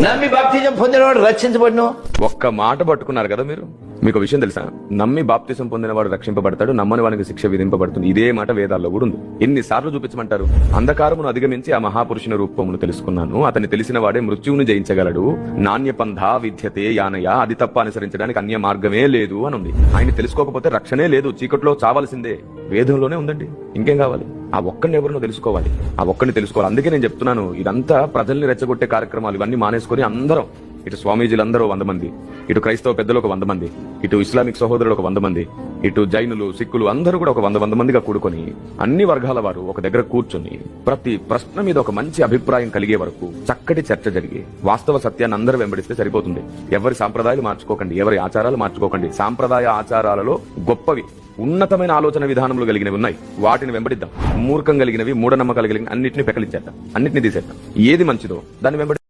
నమ్మి బాప్తిజం పొందినవాడు రక్షించబడును. ఒక్క మాట పట్టుకున్నారు కదా మీరు. మీకు విషయం తెలుసా? నమ్మి బాప్తిసం పొందినవాడు రక్షింపబడతాడు, నమ్మని వానికి శిక్ష విధింపబడుతుంది. ఇదే మాట వేదాల్లో కూడా ఉంది. ఎన్నిసార్లు చూపించమంటారు? అంధకారమును అధిగమించి ఆ మహాపురుషుని రూపమును తెలుసుకున్నాను, అతన్ని తెలిసిన వాడే మృత్యువును జయించగలడు, నాణ్యపంథ విద్యతే యానయ, అది తప్ప అనుసరించడానికి అన్య మార్గమే లేదు అని ఉంది. ఆయన తెలుసుకోకపోతే రక్షణే లేదు, చీకట్లో చావాల్సిందే. వేదంలోనే ఉందండి, ఇంకేం కావాలి? ఆ ఒక్కడిని ఎవరినో తెలుసుకోవాలి, ఆ ఒక్కడిని తెలుసుకోవాలి. అందుకే నేను చెప్తున్నాను, ఇదంతా ప్రజల్ని రెచ్చగొట్టే కార్యక్రమాలు ఇవన్నీ మానేసుకొని అందరం, ఇటు స్వామీజీలందరూ 100 మంది, ఇటు క్రైస్తవ పెద్దలు ఒక 100 మంది, ఇటు ఇస్లామిక్ సహోదరులు ఒక 100 మంది, ఇటు జైనులు సిక్కులు అందరూ కూడా ఒక 100 మందిగా కూడుకొని అన్ని వర్గాల వారు ఒక దగ్గర కూర్చొని ప్రతి ప్రశ్న మీద ఒక మంచి అభిప్రాయం కలిగే వరకు చక్కటి చర్చ జరిగి వాస్తవ సత్యాన్ని అందరూ వెంబడిస్తే సరిపోతుంది. ఎవరి సాంప్రదాయాలు మార్చుకోకండి, ఎవరి ఆచారాలు మార్చుకోకండి. సాంప్రదాయ ఆచారాలలో గొప్పవి, ఉన్నతమైన ఆలోచన విధానములు కలిగినవి ఉన్నాయి, వాటిని వెంబడిద్దాం. మూర్ఖం కలిగినవి, మూఢనమ్మకాలు కలిగిన అన్నింటినీ పెకలించేద్దాం, అన్నింటినీ తీసేద్దాం. ఏది మంచిదో దాన్ని వెంబడి